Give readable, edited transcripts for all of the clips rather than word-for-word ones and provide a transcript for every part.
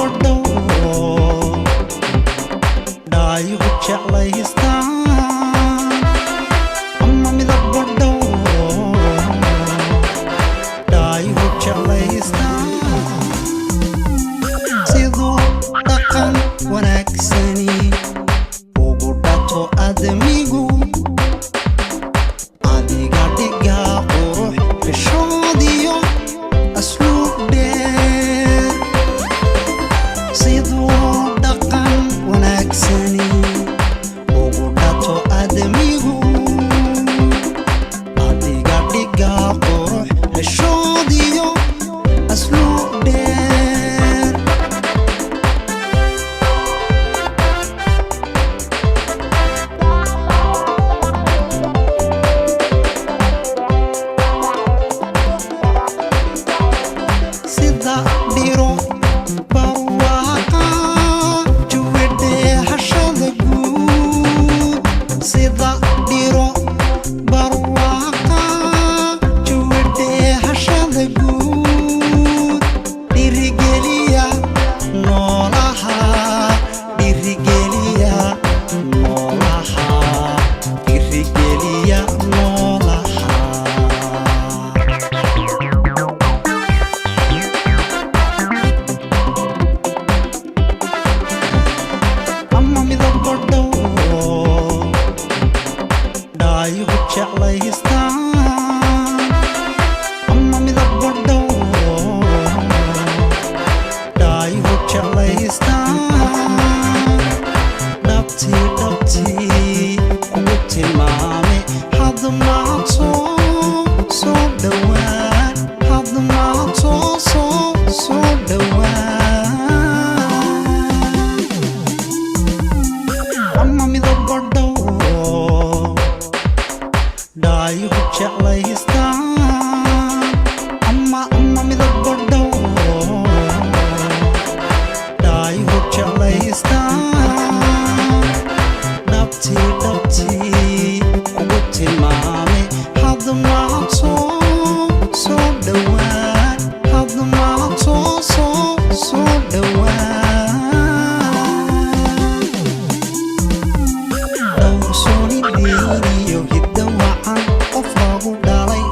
بدو داي وجعليستان أما مذا بدو داي وجعليستان سيدو دقن ونكسني وقدتو أدميقو adiga diga qurux bishoodiyo asluub dheer sidoo dhaqan wanaagsani ugu dhato aadamigu adiga diga qurux bishoodiyo asluub dheer diro barwaqa juwede hashada guud sida diro barwaqa juwede hashada guud dirigeliya noolaha dirigeliya noolaha dirigeliya noolaha داي وجعليستان أما مذا بدو داي وجعليستان دبتي دبتي قوتي المامي حظ ما صو دوان حظ ما صو دوان أما مذا بدو داي وجعليستان أما مذا بدو داي وجعليستان دبتي دبتي قوتي المامي حظ ما صو دوان حظ ما صو دوان دورسوني ديني وهدا وعن قفاقو دالي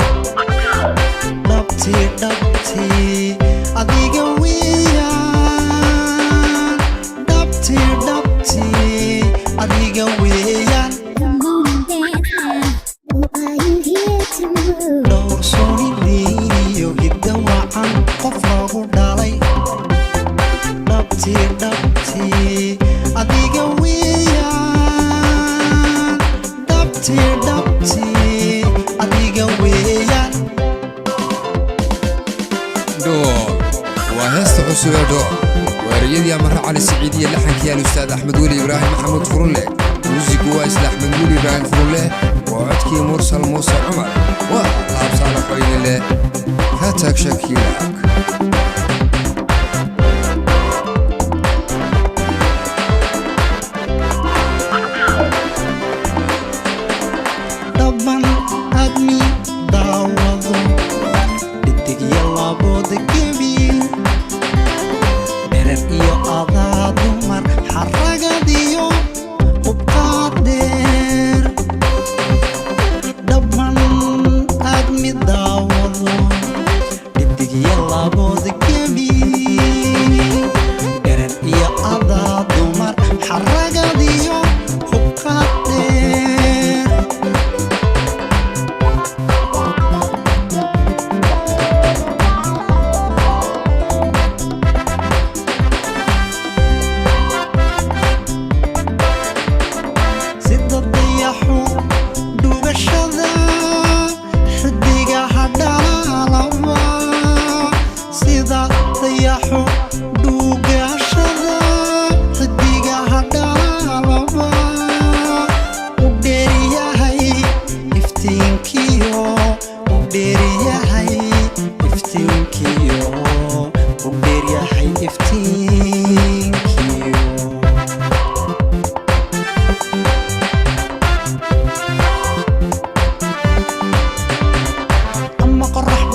دبتي دبتي adiga weeyaan dhabti dhabti adiga weeyaan dowrsooni diiniyo hidda wacan qof lagu dhalay dhabti dhabti adiga weeyaan dhabti dhabti adiga weeyaan وهست حسوة دور وريدي أمر على السعيدية لحن كيان الأستاذ أحمد ولي إبراهيم محمود فرولي موسيقى وايس لأحمد ولي إبراهيم فرولي وعدكي مرسل موسى عمر وطاب صالح عين الله هاتك شكيلك طبعا أدمي دعوضو بدك يلا بودك iyo adaa dumar xaragadiyo ubqaadeer dhamman aadmi daawado dhidigya labooda gebi erer iyo adaa dumar xaragadiyo ubqaadeer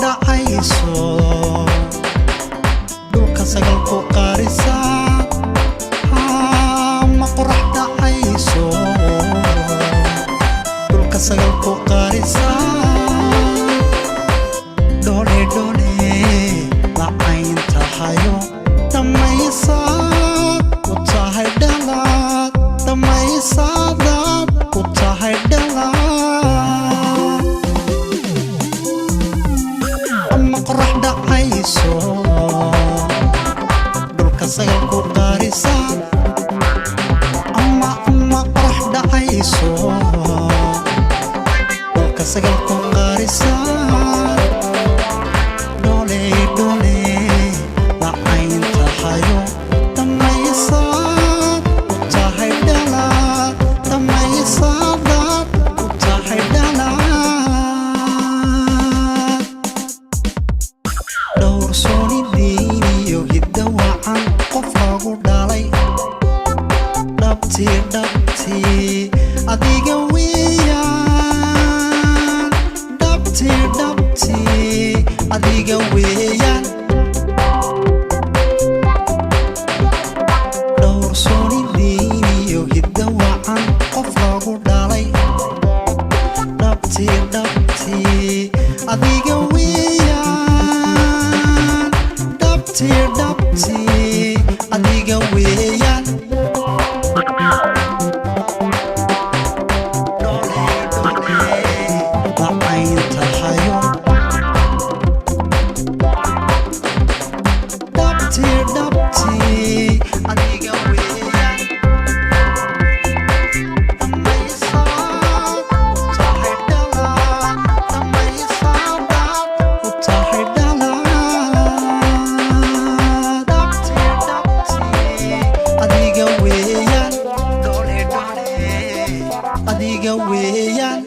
dhacayso dhulka sagalku qaarisa sagalku qarisaan dhole dhole lacayn tahayo dhamaysaad u tahay dhalaad dhamaysaadaad u tahay dhalaad ama qorax dhacayso dhulka sagalku qarisaan ama qorax dhacayso dhulka sagalku qarisaan dhole dhole lacayn tahayo dhamaysaad u tahay dhalaad dhamaysaadaad u tahay dhalaad dhowr soonidiin iyo hidda wacan qof lagu dhalay dhabtii dhabtii adiga weeyaan dhabtii dhabtii adiga weeyaan dhowr soonidiin iyo hidda wacan qof lagu dhalay dhabtii dhabtii adiga weeyaan dhabtii dhabtii adiga weeyaan lacayn tahayo dhabtii dhabtii adiga weeyaan dhamaysaad u tahay dhalaad dhamaysaadaad u tahay dhalaad dhabtii dhabtii adiga weeyaan dhole dhole adiga weeyaan